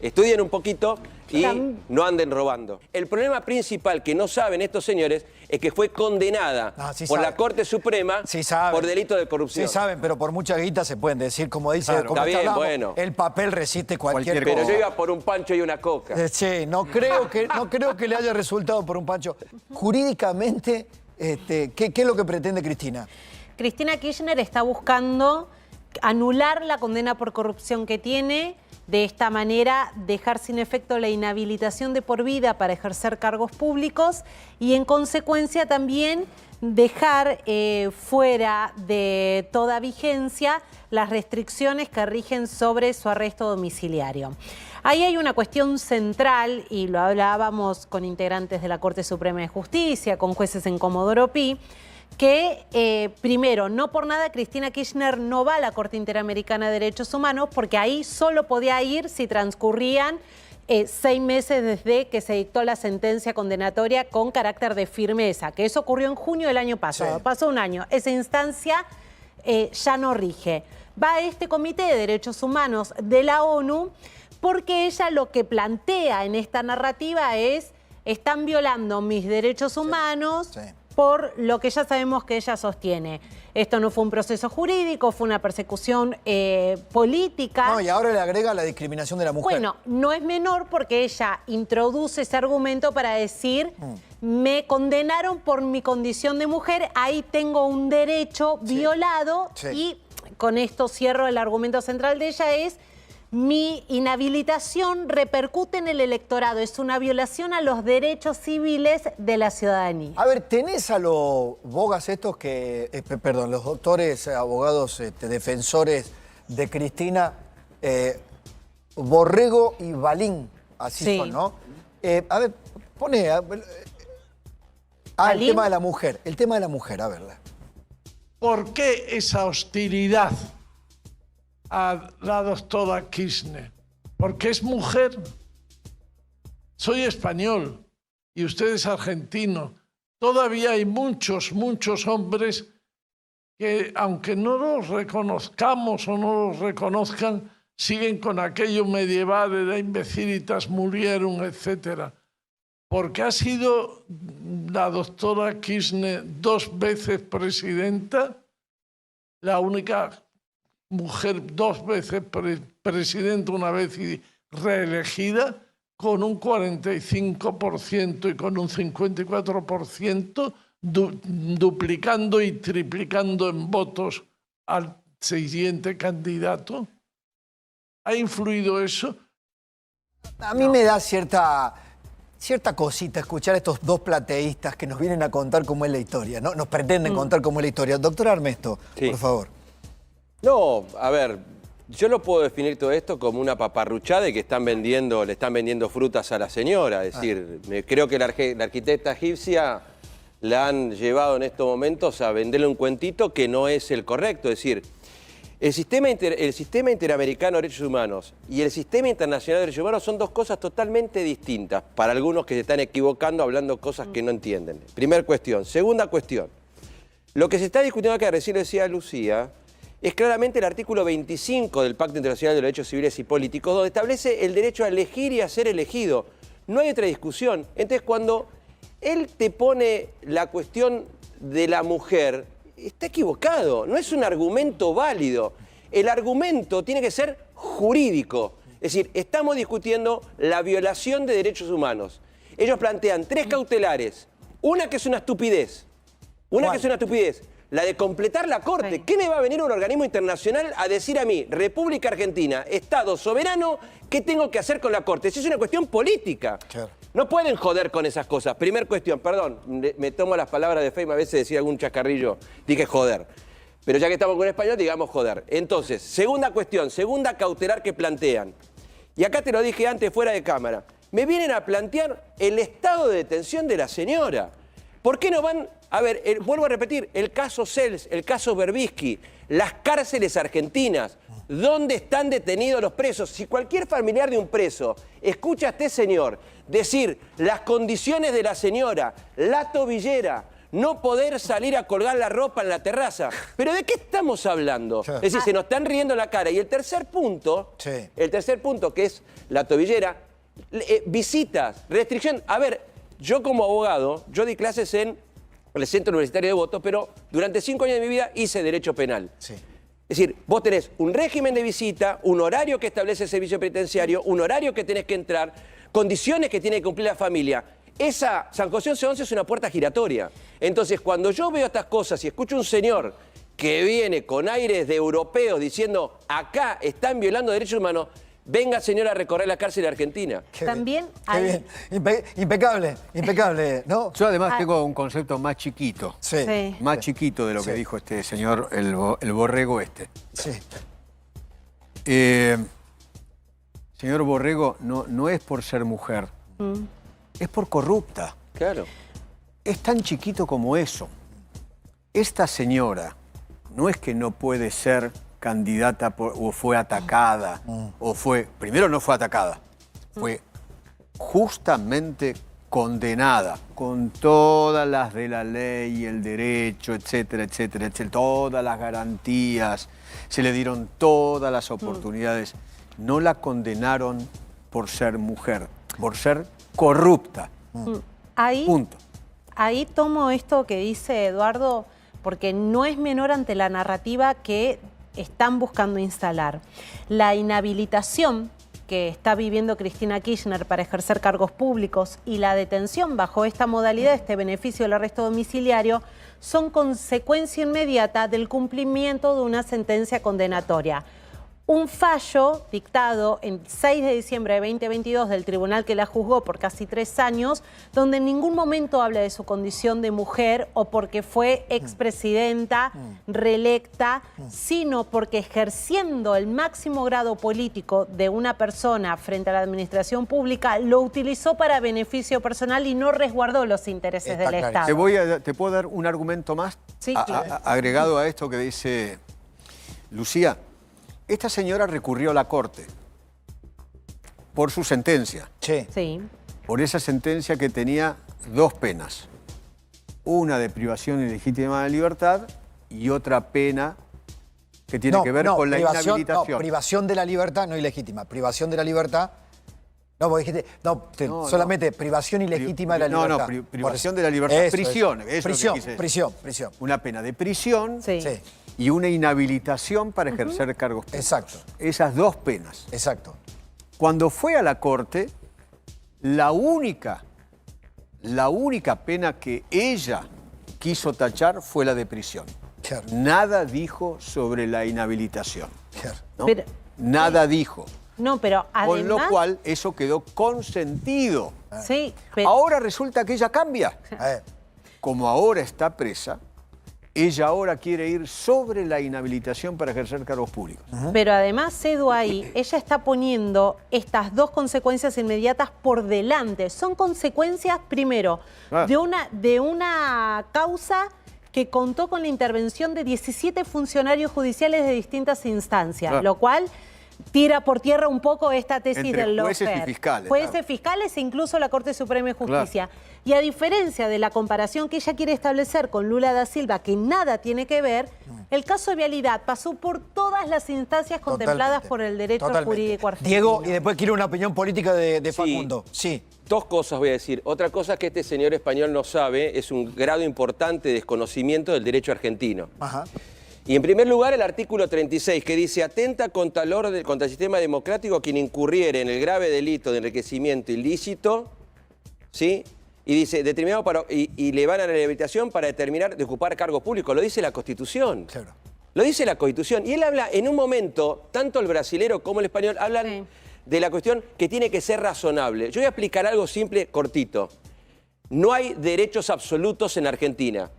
Estudien un poquito y no anden robando. El problema principal que no saben estos señores es que fue condenada por la Corte Suprema por delito de corrupción. Sí saben, pero por mucha guita se pueden decir, como dice, claro, está bien, bueno. El papel resiste cualquier cosa. Pero yo iba por un pancho y una coca. Sí, no creo que le haya resultado por un pancho. Jurídicamente, ¿qué es lo que pretende Cristina? Cristina Kirchner está buscando anular la condena por corrupción que tiene, de esta manera dejar sin efecto la inhabilitación de por vida para ejercer cargos públicos y en consecuencia también dejar fuera de toda vigencia las restricciones que rigen sobre su arresto domiciliario. Ahí hay una cuestión central, y lo hablábamos con integrantes de la Corte Suprema de Justicia, con jueces en Comodoro Pi, que primero, no por nada Cristina Kirchner no va a la Corte Interamericana de Derechos Humanos, porque ahí solo podía ir si transcurrían 6 meses desde que se dictó la sentencia condenatoria con carácter de firmeza, que eso ocurrió en junio del año pasado. Sí. Pasó un año. Esa instancia ya no rige. Va a este Comité de Derechos Humanos de la ONU porque ella lo que plantea en esta narrativa es: están violando mis derechos humanos. Sí. Por lo que ya sabemos que ella sostiene. Esto no fue un proceso jurídico, fue una persecución política. No, y ahora le agrega la discriminación de la mujer. Bueno, no es menor porque ella introduce ese argumento para decir, me condenaron por mi condición de mujer, ahí tengo un derecho violado, y con esto cierro el argumento central de ella, es: mi inhabilitación repercute en el electorado, es una violación a los derechos civiles de la ciudadanía. A ver, tenés a los bogas estos que, los doctores, abogados, defensores de Cristina, Borrego y Balín, así son, ¿no? A ver, pone el tema de la mujer, a verla. ¿Por qué esa hostilidad a la doctora Kirchner? Porque es mujer. Soy español y usted es argentino. Todavía hay muchos hombres que, aunque no los reconozcamos o no los reconozcan, siguen con aquello medieval de la imbecilitas murieron, etc. Porque ha sido la doctora Kirchner 2 veces presidenta, la única mujer 2 veces presidenta, una vez y reelegida, con un 45% y con un 54%, duplicando y triplicando en votos al siguiente candidato. ¿Ha influido eso? A mí me da cierta cosita escuchar a estos 2 plateístas que nos vienen a contar cómo es la historia, ¿no? Nos pretenden contar cómo es la historia. Doctor Armesto, por favor. No, a ver, yo lo puedo definir todo esto como una paparruchada y que le están vendiendo frutas a la señora. Es decir, creo que la arquitecta egipcia la han llevado en estos momentos a venderle un cuentito que no es el correcto. Es decir, el sistema interamericano de derechos humanos y el sistema internacional de derechos humanos son 2 cosas totalmente distintas para algunos que se están equivocando hablando cosas que no entienden. Primera cuestión. Segunda cuestión. Lo que se está discutiendo acá, recién decía Lucía, es claramente el artículo 25 del Pacto Internacional de los Derechos Civiles y Políticos, donde establece el derecho a elegir y a ser elegido. No hay otra discusión. Entonces, cuando él te pone la cuestión de la mujer, está equivocado. No es un argumento válido. El argumento tiene que ser jurídico. Es decir, estamos discutiendo la violación de derechos humanos. Ellos plantean 3 cautelares. Una que es una estupidez. La de completar la Corte. ¿Qué me va a venir un organismo internacional a decir a mí, República Argentina, Estado soberano, qué tengo que hacer con la Corte? Si es una cuestión política. Claro. No pueden joder con esas cosas. Primer cuestión, perdón, me tomo las palabras de Feynman, a veces decía algún chascarrillo, dije joder. Pero ya que estamos con español, digamos joder. Entonces, segunda cuestión, segunda cautelar que plantean. Y acá te lo dije antes fuera de cámara. Me vienen a plantear el estado de detención de la señora. ¿Por qué no van? A ver, vuelvo a repetir, el caso Cels, el caso Berbisky, las cárceles argentinas, ¿dónde están detenidos los presos? Si cualquier familiar de un preso escucha a este señor decir las condiciones de la señora, la tobillera, no poder salir a colgar la ropa en la terraza. ¿Pero de qué estamos hablando? Sí. Es decir, se nos están riendo en la cara. Y el tercer punto, Sí. que es la tobillera, visitas, restricción. A ver, yo como abogado, yo di clases en el Centro Universitario de Votos, pero durante 5 años de mi vida hice derecho penal. Sí. Es decir, vos tenés un régimen de visita, un horario que establece el servicio penitenciario, un horario que tenés que entrar, condiciones que tiene que cumplir la familia. Esa San José 1111 es una puerta giratoria. Entonces, cuando yo veo estas cosas y escucho un señor que viene con aires de europeos diciendo acá están violando derechos humanos, venga, señor, a recorrer la cárcel de Argentina. También Qué hay... bien. Impecable, ¿no? Yo además tengo un concepto más chiquito. Sí. Sí. Más chiquito de lo que dijo este señor, el borrego este. Sí. Señor Borrego, no es por ser mujer, es por corrupta. Claro. Es tan chiquito como eso. Esta señora no es que no puede ser candidata o fue atacada, o fue... Primero no fue atacada, fue justamente condenada con todas las de la ley, el derecho, etcétera, etcétera, etcétera, todas las garantías, se le dieron todas las oportunidades. No la condenaron por ser mujer, por ser corrupta. Ahí, Punto. ahí tomo esto que dice Eduardo, porque no es menor ante la narrativa que están buscando instalar. La inhabilitación que está viviendo Cristina Kirchner para ejercer cargos públicos y la detención bajo esta modalidad, este beneficio del arresto domiciliario, son consecuencia inmediata del cumplimiento de una sentencia condenatoria. Un fallo dictado el 6 de diciembre de 2022 del tribunal que la juzgó por casi 3 años, donde en ningún momento habla de su condición de mujer o porque fue expresidenta, reelecta, sino porque ejerciendo el máximo grado político de una persona frente a la administración pública, lo utilizó para beneficio personal y no resguardó los intereses Está del clarísimo. Estado. ¿Te puedo dar un argumento más? Sí, claro. Agregado a esto que dice Lucía. Esta señora recurrió a la Corte por su sentencia, Sí. Sí. por esa sentencia que tenía 2 penas. Una de privación ilegítima de libertad y otra pena que tiene que ver con la inhabilitación. No, privación de la libertad, no ilegítima. Privación de la libertad. No, vos dijiste, solamente privación ilegítima de la libertad. Privación de la libertad. Prisión, eso es lo que quise decir. Prisión. Una pena de prisión Sí. Sí, y una inhabilitación para ejercer cargos públicos. exacto, Esas 2 penas. exacto. Cuando fue a la Corte, la única pena que ella quiso tachar fue la de prisión. Claro. Nada dijo sobre la inhabilitación. Claro. ¿no? Pero- Nada dijo. No, pero además... Con lo cual, eso quedó consentido. Sí, pero... Ahora resulta que ella cambia. A ver, Como ahora está presa, ella ahora quiere ir sobre la inhabilitación para ejercer cargos públicos. Pero además, Edu, ahí, ella está poniendo estas 2 consecuencias inmediatas por delante. Son consecuencias, primero, Ah. de una causa que contó con la intervención de 17 funcionarios judiciales de distintas instancias, Ah. lo cual tira por tierra un poco esta tesis Entre del jueces y lawfare. fiscales, Jueces, claro. fiscales e incluso la Corte Suprema de Justicia. Y a diferencia de la comparación que ella quiere establecer con Lula da Silva, que nada tiene que ver, el caso de Vialidad pasó por todas las instancias contempladas totalmente, por el derecho totalmente. jurídico argentino. Diego, y después quiero una opinión política de Facundo. Sí. 2 cosas voy a decir. Otra cosa que este señor español no sabe es un grado importante de desconocimiento del derecho argentino. Ajá. Y en primer lugar el artículo 36 que dice atenta contra el orden, contra el sistema democrático quien incurriere en el grave delito de enriquecimiento ilícito, ¿sí? Y dice determinado y le van a la rehabilitación para determinar de ocupar cargos públicos. Lo dice la Constitución. Claro. Lo dice la Constitución. Y él habla en un momento, tanto el brasilero como el español hablan Sí. de la cuestión que tiene que ser razonable. Yo voy a explicar algo simple, cortito. No hay derechos absolutos en Argentina.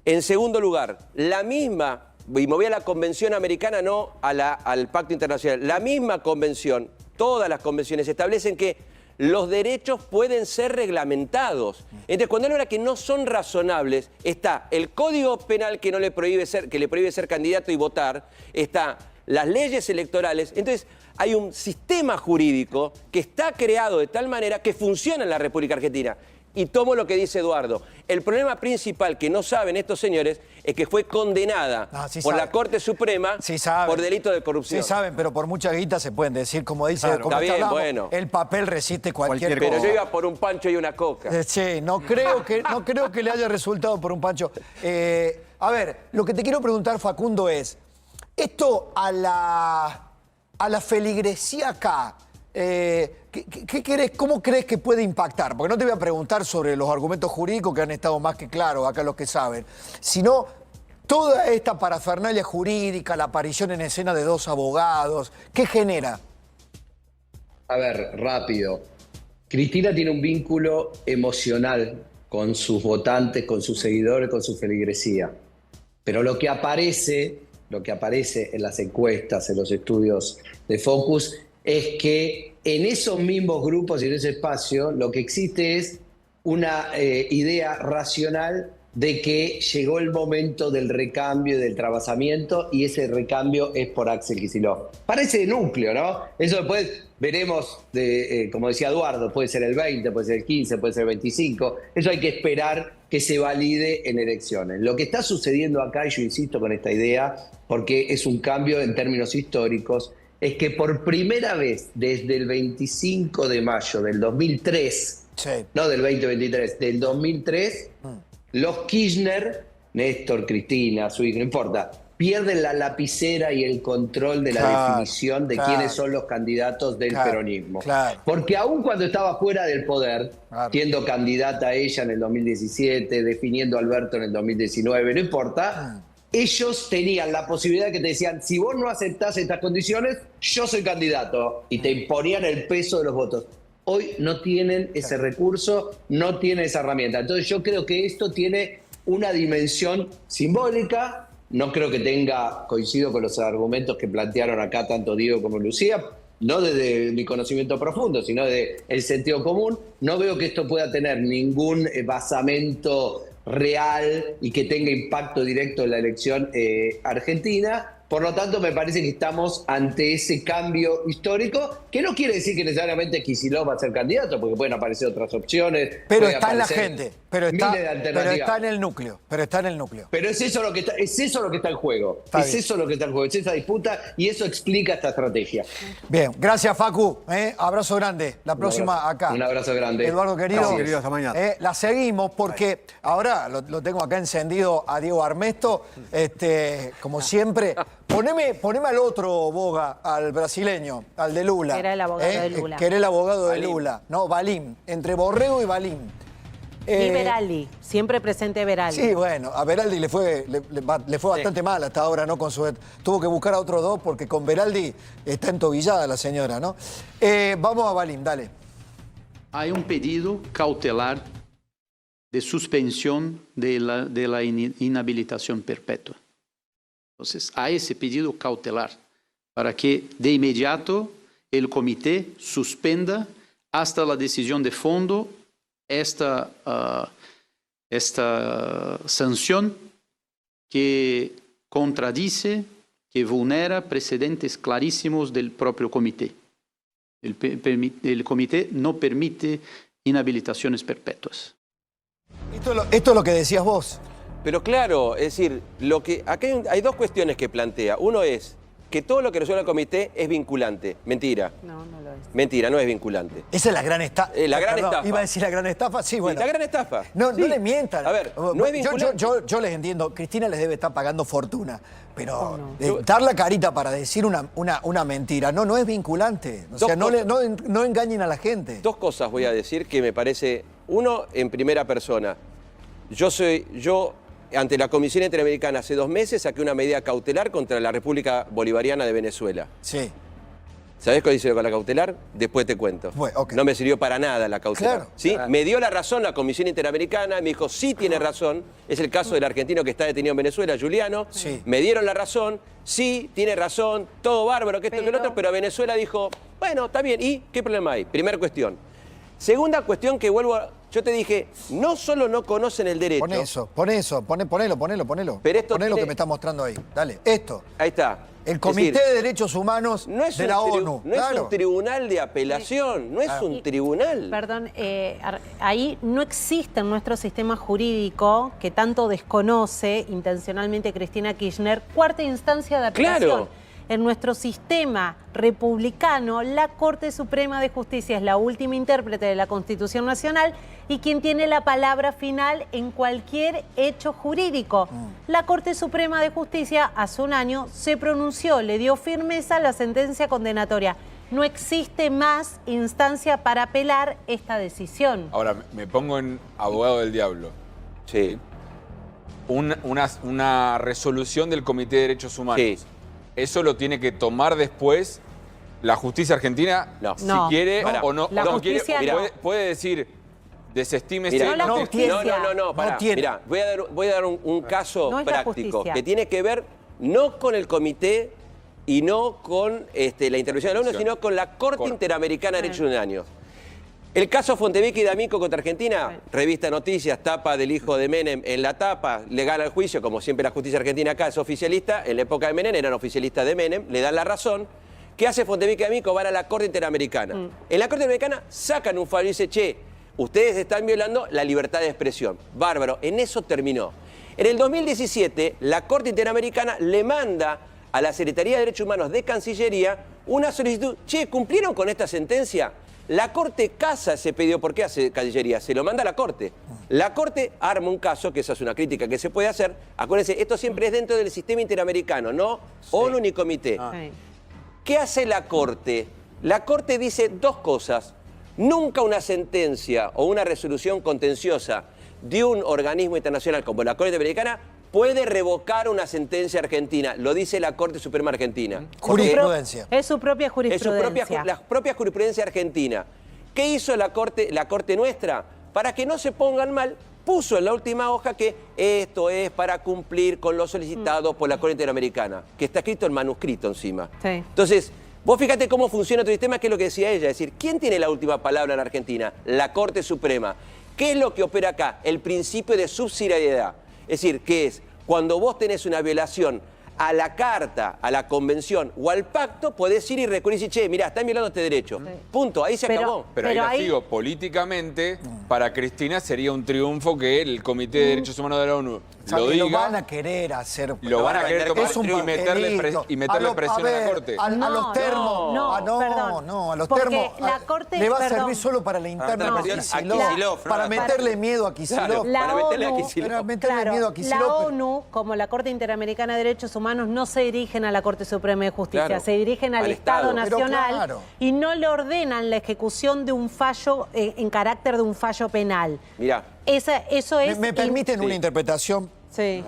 En segundo lugar, la misma, y me voy a la Convención Americana, no al Pacto Internacional, la misma convención, todas las convenciones establecen que los derechos pueden ser reglamentados. Entonces, cuando él habla que no son razonables, está el Código Penal que le prohíbe ser candidato y votar, está las leyes electorales. Entonces, hay un sistema jurídico que está creado de tal manera que funciona en la República Argentina. y tomo lo que dice Eduardo. El problema principal que no saben estos señores es que fue condenada por la Corte Suprema por delito de corrupción. Sí saben, pero por mucha guita se pueden decir, como dice, claro, como está bien, hablamos, bueno. El papel resiste cualquier cosa. Pero yo iba por un pancho y una coca. Sí, no creo que le haya resultado por un pancho. A ver, lo que te quiero preguntar, Facundo, es, esto a la feligresía acá, ¿cómo crees que puede impactar? Porque no te voy a preguntar sobre los argumentos jurídicos que han estado más que claros, acá los que saben, sino toda esta parafernalia jurídica, la aparición en escena de 2 abogados, ¿qué genera? A ver, rápido. Cristina tiene un vínculo emocional con sus votantes, con sus seguidores, con su feligresía. Pero lo que aparece en las encuestas, en los estudios de Focus, es que en esos mismos grupos y en ese espacio lo que existe es una idea racional de que llegó el momento del recambio y del trabajamiento, y ese recambio es por Axel Kicillof. Parece núcleo, ¿no? Eso después veremos, como decía Eduardo, puede ser el 20, puede ser el 15, puede ser el 25. Eso hay que esperar que se valide en elecciones. Lo que está sucediendo acá, y yo insisto con esta idea, porque es un cambio en términos históricos, es que por primera vez desde el 25 de mayo del 2003, no del 2023, del 2003, los Kirchner, Néstor, Cristina, su hijo, no importa, pierden la lapicera y el control de la definición de quiénes son los candidatos del peronismo. Porque aun cuando estaba fuera del poder, siendo candidata a ella en el 2017, definiendo a Alberto en el 2019, no importa, ellos tenían la posibilidad que te decían, si vos no aceptás estas condiciones, yo soy candidato, y te imponían el peso de los votos. Hoy no tienen ese recurso, no tienen esa herramienta. Entonces yo creo que esto tiene una dimensión simbólica. No creo que tenga, coincido con los argumentos que plantearon acá tanto Diego como Lucía, no desde mi conocimiento profundo, sino desde el sentido común. No veo que esto pueda tener ningún basamento real y que tenga impacto directo en la elección argentina. Por lo tanto, me parece que estamos ante ese cambio histórico, que no quiere decir que necesariamente Kicillof va a ser candidato, porque pueden aparecer otras opciones. Pero está en la gente, pero está en el núcleo, Pero es eso lo que está en juego, eso lo que está en juego, es esa disputa, y eso explica esta estrategia. Bien, gracias Facu, abrazo grande, la próxima acá. Un abrazo grande. Eduardo querido, querido, hasta mañana. La seguimos porque ahora lo tengo acá encendido a Diego Armesto, como siempre. Poneme al otro Boga, al brasileño, al de Lula. Que era el abogado de Lula. Que era el abogado de Lula. No, Balín. Entre Borrego y Balín. Y Veraldi, siempre presente Veraldi. Sí, bueno, a Veraldi le fue bastante mal hasta ahora, ¿no? Tuvo que buscar a otros 2 porque con Veraldi está entobillada la señora, ¿no? Vamos a Balín, dale. Hay un pedido cautelar de suspensión de la inhabilitación perpetua. Entonces, hay ese pedido cautelar para que de inmediato el comité suspenda hasta la decisión de fondo esta sanción que contradice, que vulnera precedentes clarísimos del propio comité. El comité no permite inhabilitaciones perpetuas. Esto es lo que decías vos. Pero claro, es decir, acá hay 2 cuestiones que plantea. Uno es que todo lo que resuelve el comité es vinculante. Mentira. No, no lo es. Mentira, no es vinculante. Esa es la gran estafa. La gran estafa. Iba a decir la gran estafa, sí, bueno. Sí, la gran estafa. No, sí. No le mientan. A ver, no es vinculante. Yo les entiendo, Cristina les debe estar pagando fortuna, pero dar la carita para decir una mentira, no es vinculante. O sea, no engañen a la gente. 2 cosas voy a decir que me parece. Uno, en primera persona. Yo ante la Comisión Interamericana hace 2 meses saqué una medida cautelar contra la República Bolivariana de Venezuela. Sí. ¿Sabés qué hice con la cautelar? Después te cuento. Bueno, okay. No me sirvió para nada la cautelar. Claro. ¿Sí? Me dio la razón la Comisión Interamericana, me dijo, sí tiene razón. Es el caso del argentino que está detenido en Venezuela, Juliano. Sí. Me dieron la razón, sí, tiene razón, todo bárbaro, que esto, que lo otro, pero Venezuela dijo, bueno, está bien, ¿y qué problema hay? Primera cuestión. Segunda cuestión que yo Yo te dije, no solo no conocen el derecho. Ponelo. Pero esto Poné lo tiene- que me está mostrando ahí. Dale, esto. Ahí está. El Es Comité decir, de Derechos Humanos de la ONU. No es un tribunal de apelación, no es un tribunal. Perdón, ahí no existe en nuestro sistema jurídico, que tanto desconoce intencionalmente Cristina Kirchner, cuarta instancia de apelación. Claro. En nuestro sistema republicano, la Corte Suprema de Justicia es la última intérprete de la Constitución Nacional y quien tiene la palabra final en cualquier hecho jurídico. La Corte Suprema de Justicia hace un año se pronunció, le dio firmeza a la sentencia condenatoria. No existe más instancia para apelar esta decisión. Ahora, me pongo en abogado del diablo. Sí. Una resolución del Comité de Derechos Humanos. Sí. ¿Eso lo tiene que tomar después la justicia argentina? No. Si No. quiere Pará. o no. La o no justicia quiere, no. puede decir, desestímese. Mirá, No la justicia. pará. tiene. Mirá, voy a dar un caso No es la práctico justicia. que tiene que ver no con el comité y no con la intervención de la ONU, sino con la Corte Interamericana de Derechos Humanos. El caso Fontevecchi y D'Amico contra Argentina, revista Noticias, tapa del hijo de Menem en la tapa, le gana el juicio, como siempre la justicia argentina acá es oficialista, en la época de Menem eran oficialistas de Menem, le dan la razón. ¿Qué hace Fontevecchi y D'Amico? Van a la Corte Interamericana. En la Corte Interamericana sacan un fallo y dice, che, ustedes están violando la libertad de expresión. Bárbaro, en eso terminó. En el 2017, la Corte Interamericana le manda a la Secretaría de Derechos Humanos de Cancillería una solicitud. Che, ¿cumplieron con esta sentencia? La Corte casa ese pedido. ¿Por qué hace Cancillería? Se lo manda a la Corte. La Corte arma un caso, que esa es una crítica que se puede hacer. Acuérdense, esto siempre es dentro del sistema interamericano, no ONU ni comité. Sí. ¿Qué hace la Corte? La Corte dice dos cosas. Nunca una sentencia o una resolución contenciosa de un organismo internacional como la Corte Interamericana puede revocar una sentencia argentina. Lo dice la Corte Suprema Argentina. Jurisprudencia. Es su propia Es su jurisprudencia. la propia jurisprudencia argentina. ¿Qué hizo la Corte nuestra? Para que no se pongan mal, puso en la última hoja que esto es para cumplir con lo solicitado por la Corte Interamericana, que está escrito en manuscrito encima. Sí. Entonces, vos fíjate cómo funciona tu sistema, que es lo que decía ella. Es decir, ¿quién tiene la última palabra en Argentina? La Corte Suprema. ¿Qué es lo que opera acá? El principio de subsidiariedad. Es decir, que es cuando vos tenés una violación a la Carta, a la Convención o al Pacto, podés ir y recurrir y decir, che, mirá, están violando este derecho. Punto, ahí se acabó. Pero ahí digo, políticamente, para Cristina sería un triunfo que el Comité de Derechos Humanos de la ONU lo diga. Lo van a querer hacer. Lo van a querer tomar Es un y meterle presión a la Corte. A los termos. No, a los porque termos. la Corte, le va a perdón. servir solo para la interna No, de a Kicillof, Kicillof, para meterle miedo a Kicillof. Claro. Para meterle a ONU, Kicillof. Para meterle miedo a Kicillof. La ONU, como la Corte Interamericana de Derechos Humanos, no se dirigen a la Corte Suprema de Justicia, Claro. se dirigen al Al Estado Estado. Pero Nacional claro. y no le ordenan la ejecución de un fallo en carácter de un fallo penal. Mirá. Eso es... ¿Me permiten una interpretación? Sí.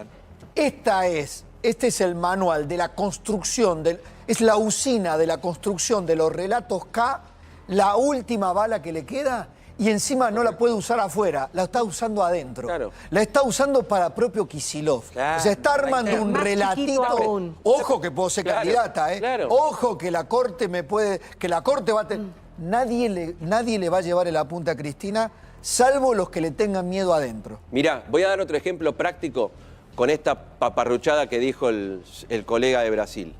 Este es el manual de la construcción, es la usina de la construcción de los relatos K, la última bala que le queda, y encima no la puede usar afuera, la está usando adentro. Claro. La está usando para propio Kicillof. Claro. O sea, está armando un Más chiquito relatito. aún. Ojo que puedo ser Claro, candidata, ¿eh? claro. Ojo que la Corte va a tener... Nadie le va a llevar el apunte a Cristina, salvo los que le tengan miedo adentro. Mirá, voy a dar otro ejemplo práctico con esta paparruchada que dijo el colega de Brasil,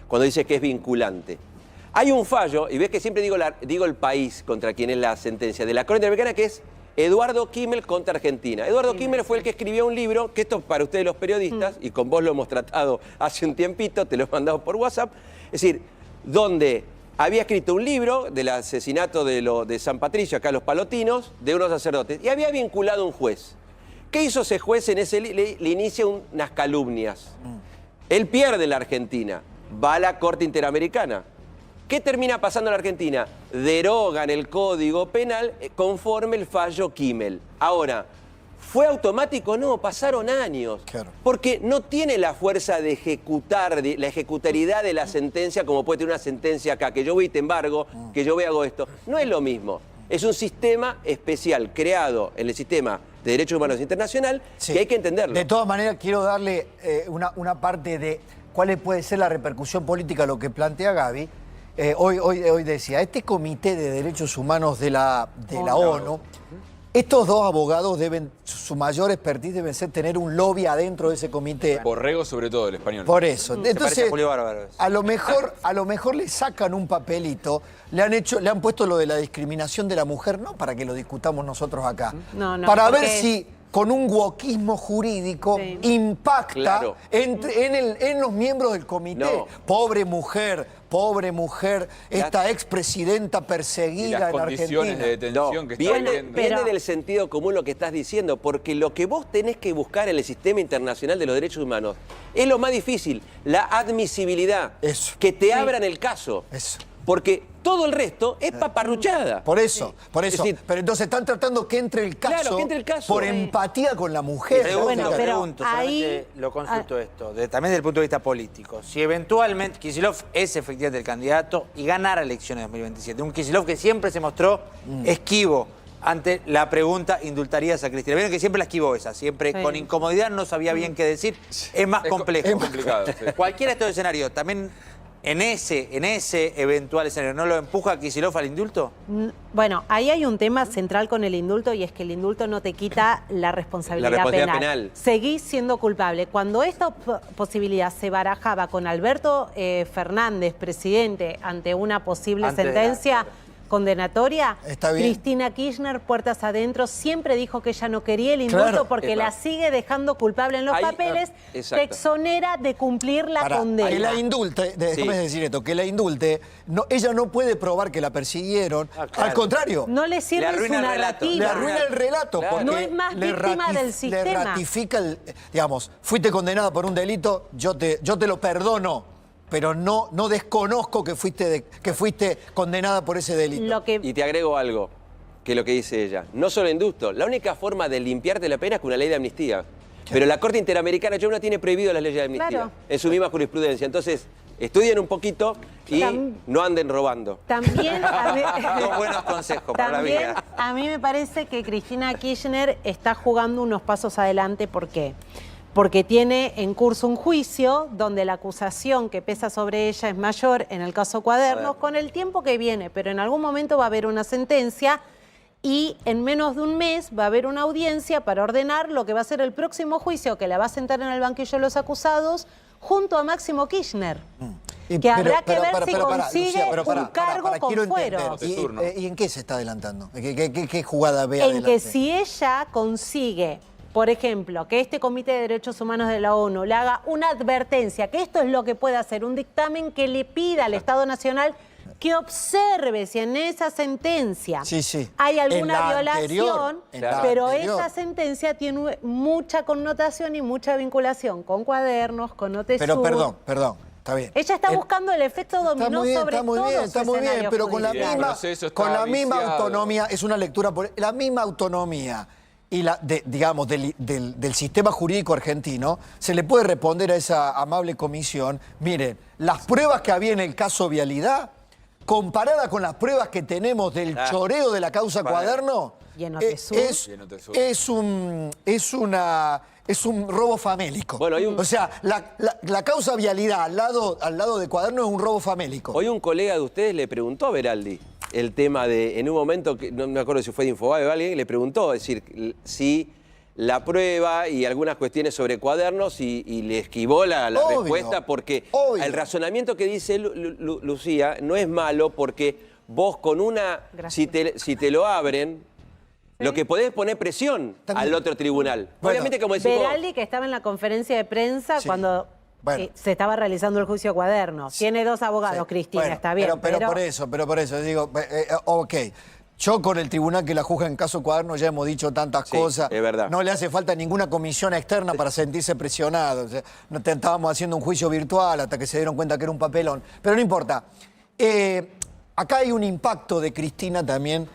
cuando dice que es vinculante. Hay un fallo, y ves que siempre digo el país contra quien es la sentencia, de la Corte Interamericana, que es Eduardo Kimmel contra Argentina. Eduardo Kimmel fue el que escribió un libro, que esto para ustedes los periodistas, y con vos lo hemos tratado hace un tiempito, te lo he mandado por WhatsApp, es decir, donde había escrito un libro del asesinato de San Patricio, acá los Palotinos, de unos sacerdotes, y había vinculado a un juez. ¿Qué hizo ese juez en ese le inicia unas calumnias? Él pierde en la Argentina, va a la Corte Interamericana. ¿Qué termina pasando en la Argentina? Derogan el Código Penal conforme el fallo Kimmel. Ahora, ¿fue automático? No, pasaron años. Claro. Porque no tiene la fuerza de ejecutar, la ejecutariedad de la sentencia como puede tener una sentencia acá, que yo voy y te embargo, que yo voy y hago esto. No es lo mismo. Es un sistema especial creado en el sistema de Derechos Humanos Internacional Sí. que hay que entenderlo. De todas maneras, quiero darle una parte de cuál puede ser la repercusión política a lo que plantea Gaby. Hoy decía, este Comité de Derechos Humanos de la ONU estos dos abogados su mayor expertise debe ser tener un lobby adentro de ese comité. Borrego sobre todo, el español. Por eso. Se parece Entonces, a Julio Bárbaro. a lo mejor le sacan un papelito, le han puesto lo de la discriminación de la mujer, no para que lo discutamos nosotros acá. No, para ver porque- si con un wokismo jurídico Sí. impacta Claro. en los miembros del comité. No. Pobre mujer, esta expresidenta Y perseguida las en condiciones Argentina. de detención que está viene, viviendo. pero- viene del sentido común lo que estás diciendo, porque lo que vos tenés que buscar en el sistema internacional de los derechos humanos es lo más difícil, la admisibilidad. Eso. Que te abran el caso. Eso. Porque todo el resto es paparruchada. Por eso. Es decir, Pero entonces están tratando que entre el caso, Claro, que entre el caso. por Sí. empatía con la mujer. Pregunto, Bueno, pero pregunto, solamente ahí- lo consulto esto, también desde el punto de vista político. Si eventualmente Kicillof es efectivamente el candidato y ganara elecciones en 2027, un Kicillof que siempre se mostró esquivo ante la pregunta, ¿indultarías a Cristina? Vieron que siempre la esquivó esa, siempre Sí. con incomodidad, no sabía bien qué decir, es más complejo. Es complicado, sí. Cualquiera de estos escenarios, también en ese eventual escenario, ¿no lo empuja a Kicillof al indulto? Bueno, ahí hay un tema central con el indulto y es que el indulto no te quita la responsabilidad, La responsabilidad penal. Seguís siendo culpable. Cuando esta posibilidad se barajaba con Alberto Fernández, presidente, ante una posible Antes de la- sentencia condenatoria, Está bien. Cristina Kirchner, puertas adentro, siempre dijo que ella no quería el indulto Claro. porque Epa. la sigue dejando culpable en los Ahí, papeles, exacto. te exonera de cumplir la Pará, condena. que la indulte, déjame decir esto, que la indulte, ella no puede probar que la persiguieron. Claro. Al contrario, No le sirve Le arruina su el relato. narrativa. le arruina el relato. Claro. Porque No es más le víctima del Le sistema. ratifica, digamos, fuiste condenada por un delito, yo te lo perdono, pero no desconozco que fuiste condenada por ese delito. Lo que Y te agrego algo, que es lo que dice ella. No solo indulto, la única forma de limpiarte la pena es con una ley de amnistía. Pero la Corte Interamericana ya no tiene prohibido las leyes de amnistía Claro. en su misma jurisprudencia. Entonces, estudien un poquito y Tam- no anden robando. También Dos buenos consejos para la también vida. a mí me parece que Cristina Kirchner está jugando unos pasos adelante. ¿Por qué? Porque tiene en curso un juicio donde la acusación que pesa sobre ella es mayor en el caso Cuadernos, con el tiempo que viene, pero en algún momento va a haber una sentencia y en menos de un mes va a haber una audiencia para ordenar lo que va a ser el próximo juicio que la va a sentar en el banquillo de los acusados junto a Máximo Kirchner. Que habrá que ver si consigue un cargo con quiero fuero. entender. ¿Y en qué se está adelantando? ¿Qué jugada ve En adelante? que si ella consigue, por ejemplo, que este Comité de Derechos Humanos de la ONU le haga una advertencia, que esto es lo que puede hacer, un dictamen que le pida al Estado Nacional que observe si en esa sentencia hay alguna violación, pero esa sentencia tiene mucha connotación y mucha vinculación con Cuadernos, con OTESUR. Pero perdón, está bien. Ella está buscando el efecto dominó sobre está muy todos bien, los está muy bien, escenarios pero con la judiciales. misma, El proceso está con la misma viciado. autonomía, es una lectura por la misma autonomía y digamos del sistema jurídico argentino, se le puede responder a esa amable comisión, miren, las pruebas que había en el caso Vialidad, comparada con las pruebas que tenemos del choreo de la causa Cuaderno, Y en OTESUR. es un robo famélico. Bueno, hay un- O sea, la causa Vialidad al lado de Cuaderno es un robo famélico. Hoy un colega de ustedes le preguntó a Beraldi el tema de, en un momento, que no me acuerdo si fue de Infobae o alguien, le preguntó, es decir, si la prueba y algunas cuestiones sobre Cuadernos y le esquivó la Obvio, respuesta porque obvio. el razonamiento que dice Lucía no es malo porque vos con una, si te lo abren, lo que podés es poner presión También. al otro tribunal. Bueno, Obviamente, como decís vos, Beraldi, que estaba en la conferencia de prensa Sí. cuando Bueno. se estaba realizando el juicio Cuadernos. Tiene dos abogados, Sí. Cristina, Bueno, está bien. Pero por eso, digo, ok. Yo con el tribunal que la juzga en caso Cuaderno ya hemos dicho tantas Sí, cosas. es verdad. No le hace falta ninguna comisión externa para sentirse presionado. O sea, no estábamos haciendo un juicio virtual hasta que se dieron cuenta que era un papelón. Pero no importa. Acá hay un impacto de Cristina también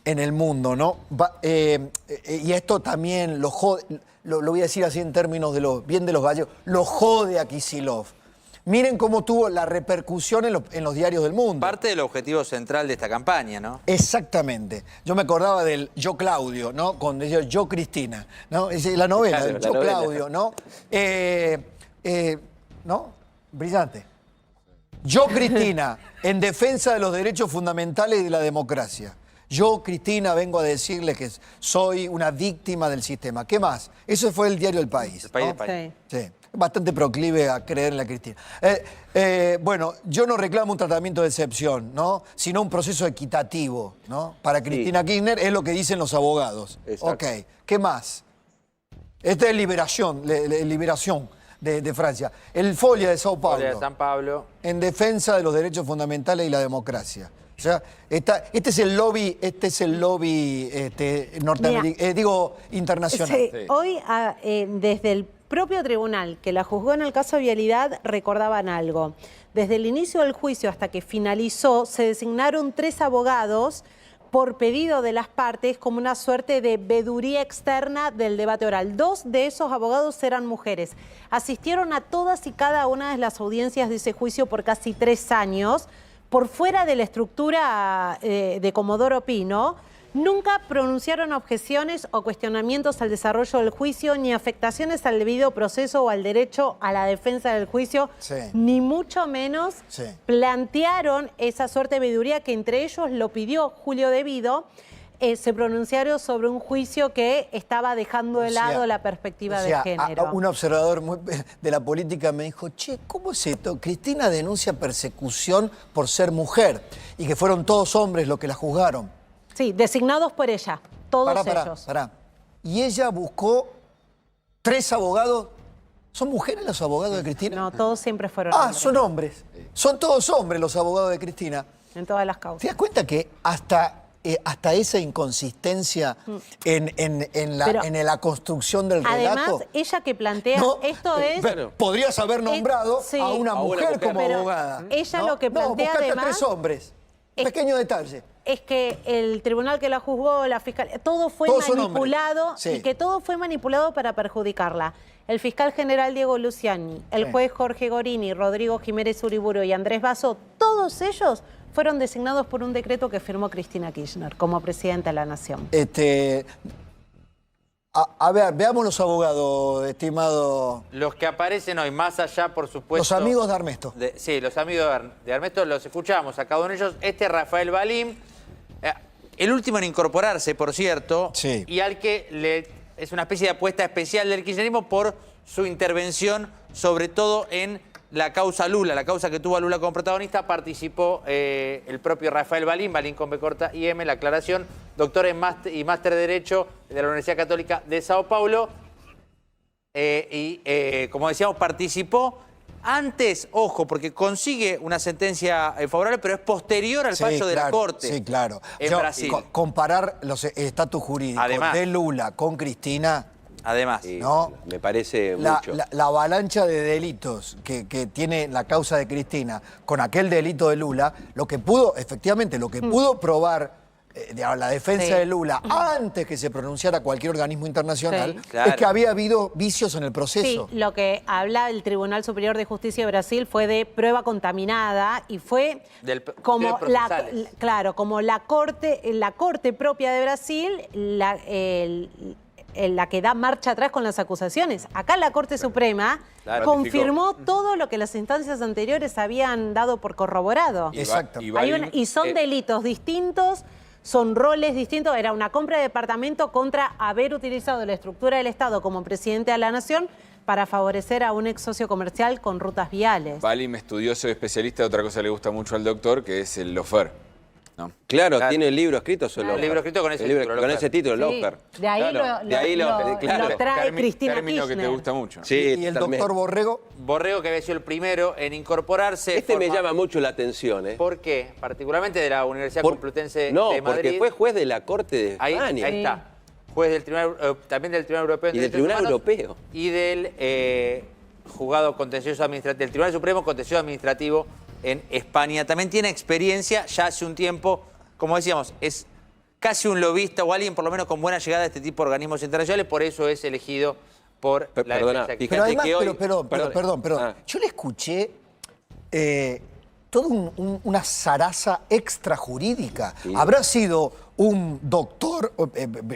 en el mundo, ¿no? Y esto también lo jode, lo voy a decir así en términos de los gallegos, lo jode a Kicillof. Miren cómo tuvo la repercusión en los diarios del mundo. Parte del objetivo central de esta campaña, ¿no? Exactamente. Yo me acordaba del Yo Claudio, ¿no? Cuando decía Yo Cristina, ¿no? Es la novela, Claro, del la Yo novela. Claudio, ¿no? ¿No? Brillante. Yo Cristina, en defensa de los derechos fundamentales y de la democracia. Yo, Cristina, vengo a decirle que soy una víctima del sistema. ¿Qué más? Eso fue el diario El País. El País, ¿no? El País. Sí. Bastante proclive a creer en la Cristina. Bueno, yo no reclamo un tratamiento de excepción, ¿no? Sino un proceso equitativo, ¿no? Para Cristina Kirchner es lo que dicen los abogados. Exacto. Ok, ¿qué más? Esta es Liberación de Francia. El Folia de Sao Paulo. Folia de San Pablo. En defensa de los derechos fundamentales y la democracia. O sea, este es el lobby norteamericano, internacional. Sí, hoy, desde el propio tribunal que la juzgó en el caso de Vialidad, recordaban algo. Desde el inicio del juicio hasta que finalizó, se designaron 3 abogados por pedido de las partes como una suerte de veeduría externa del debate oral. 2 de esos abogados eran mujeres. Asistieron a todas y cada una de las audiencias de ese juicio por casi 3 años, por fuera de la estructura de Comodoro Pino. Nunca pronunciaron objeciones o cuestionamientos al desarrollo del juicio, ni afectaciones al debido proceso o al derecho a la defensa del juicio, ni mucho menos plantearon esa suerte de veeduría que entre ellos lo pidió Julio De Vido. Se pronunciaron sobre un juicio que estaba dejando de lado la perspectiva de género. Un observador de la política me dijo, che, ¿cómo es esto? Cristina denuncia persecución por ser mujer y que fueron todos hombres los que la juzgaron. Sí, designados por ella, todos ellos. Y ella buscó 3 abogados. ¿Son mujeres los abogados de Cristina? No, todos siempre fueron hombres. Son hombres. Son todos hombres los abogados de Cristina. En todas las causas. ¿Te das cuenta que hasta esa inconsistencia en la construcción del relato? Además, ella que plantea, esto es... Podrías haber nombrado a una mujer como abogada. Ella lo que plantea además... 3 hombres. Pequeño detalle. Es que el tribunal que la juzgó, la fiscal, todo fue manipulado y que todo fue manipulado para perjudicarla. El fiscal general Diego Luciani, el juez Jorge Gorini, Rodrigo Jiménez Uriburu y Andrés Basso, todos ellos fueron designados por un decreto que firmó Cristina Kirchner como presidenta de la Nación. A ver, veamos los abogados, estimado. Los que aparecen hoy, más allá, por supuesto... Los amigos de Armesto. Sí, los amigos de Armesto, los escuchamos a cada uno de ellos. Este es Rafael Balín, el último en incorporarse, por cierto, y al que es una especie de apuesta especial del kirchnerismo por su intervención, sobre todo en la causa Lula, la causa que tuvo a Lula como protagonista. Participó el propio Rafael Balín, Balín con B corta y M, la aclaración, doctor en y máster de Derecho de la Universidad Católica de Sao Paulo. Como decíamos, participó antes, ojo, porque consigue una sentencia favorable, pero es posterior al fallo de la Corte. Sí, claro. En Brasil. Comparar los estatus jurídicos de Lula con Cristina... Además, ¿no? Me parece mucho. La avalancha de delitos que tiene la causa de Cristina con aquel delito de Lula, lo que pudo probar la defensa de Lula antes que se pronunciara cualquier organismo internacional es que había habido vicios en el proceso. Sí, lo que habla el Tribunal Superior de Justicia de Brasil fue de prueba contaminada y fue como la corte propia de Brasil la que da marcha atrás con las acusaciones. Acá la Corte Suprema confirmó todo lo que las instancias anteriores habían dado por corroborado. Exacto. Y son delitos distintos, son roles distintos. Era una compra de departamento contra haber utilizado la estructura del Estado como presidente de la Nación para favorecer a un ex socio comercial con rutas viales. Balín, estudioso y especialista de otra cosa que le gusta mucho al doctor, que es el lofer. ¿No? Claro, tiene el libro escrito sobre el libro escrito con ese título. Con ese título, Lofer. De ahí lo trae Cristina término Kirchner. que te gusta mucho. Sí, y el doctor Borrego. Borrego, que había sido el primero en incorporarse. Me llama mucho la atención. ¿Por qué? Particularmente de la Universidad Complutense de Madrid. No, porque fue juez de la Corte de España. Ahí está. Juez del Tribunal, también del Tribunal Europeo de Derechos Humanos. Y del Tribunal Europeo. Y del juzgado contencioso administrativo, del Tribunal Supremo Contencioso Administrativo en España. También tiene experiencia ya hace un tiempo. Como decíamos, es casi un lobista o alguien por lo menos con buena llegada a este tipo de organismos internacionales, por eso es elegido por la defensa. Pero además, perdón. Yo le escuché toda una zaraza extrajurídica. Sí. Habrá sido un doctor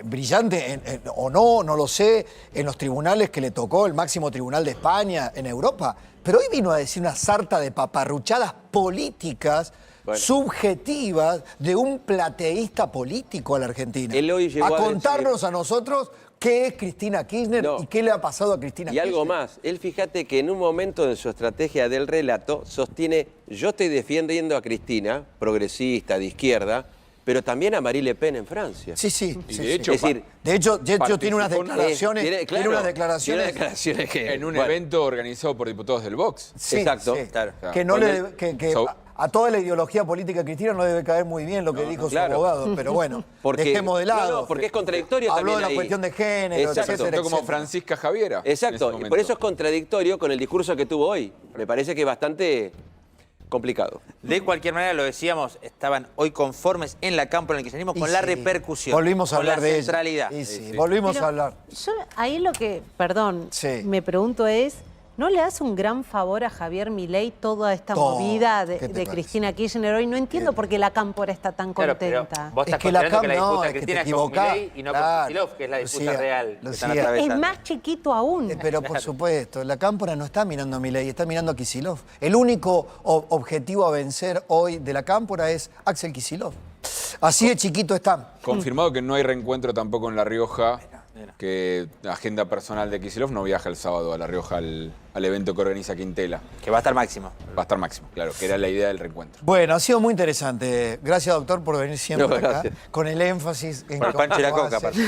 brillante o no lo sé, en los tribunales que le tocó el máximo tribunal de España en Europa, pero hoy vino a decir una sarta de paparruchadas políticas subjetivas de un plateísta político a la Argentina. Él hoy llegó a a contarnos a nosotros qué es Cristina Kirchner y qué le ha pasado a Cristina Y Kirchner. algo más, él fíjate que en un momento de su estrategia del relato sostiene, yo estoy defendiendo a Cristina, progresista, de izquierda, pero también a Marine Le Pen en Francia. Sí, sí. Y sí, de sí. hecho, es decir, de hecho tiene unas participó en- declaraciones. Tiene Tiene unas declaraciones. que... En un bueno, evento organizado por diputados del Vox. Sí, Exacto. sí. Claro. Que no Con le, el- que So- a toda la ideología política cristina no debe caer muy bien lo que dijo claro. su abogado, pero bueno, Porque- dejemos de lado. no, no, porque es contradictorio Habló también de la ahí. cuestión de género, Exacto. etcétera, Como etcétera. Francisca Javiera. en ese Exacto, y momento. por eso es contradictorio con el discurso que tuvo hoy. Me parece que es bastante complicado. De cualquier manera, lo decíamos, estaban hoy conformes en la campo en el kirchnerismo Y con la sí, repercusión. Volvimos a con hablar la de centralidad. ella. Y sí, volvimos Pero a hablar. Yo ahí lo que, perdón, Sí. me pregunto es, ¿no le hace un gran favor a Javier Milei toda esta Todo. movida ¿Qué te de parece? Cristina Kirchner hoy? No entiendo por qué la cámpora está tan Claro, pero contenta. vos estás Es que la considerando que la CAM no, disputa es que Cristina te es con equivocás. Milei y no Claro, con Kicillof, que es la disputa Lucía, real que están Lucía. atravesando. Es más chiquito aún. Pero por supuesto, la cámpora no está mirando a Milei, está mirando a Kicillof. El único objetivo a vencer hoy de la cámpora es Axel Kicillof. Así de chiquito está. Confirmado que no hay reencuentro tampoco en La Rioja, que agenda personal de Kicillof no viaja el sábado a La Rioja al evento que organiza Quintela. Que va a estar máximo. Va a estar máximo, claro, que era la idea del reencuentro. Bueno, ha sido muy interesante. Gracias, doctor, por venir siempre No, acá. gracias. Con el énfasis en Por el pancho y la cómo coca, hace.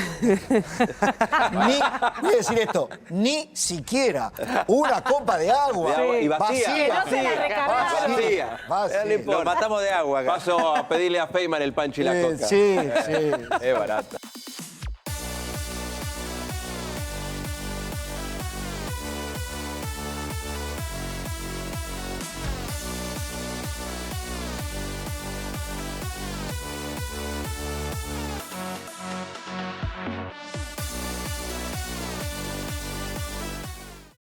Voy a decir esto, ni siquiera una copa de agua. De agua y vacía. Que no se la recargaron. Vacía. Vacía. No importa. Lo matamos de agua acá. Paso a pedirle a Feynman el pancho y la coca. Sí, sí. Es barato.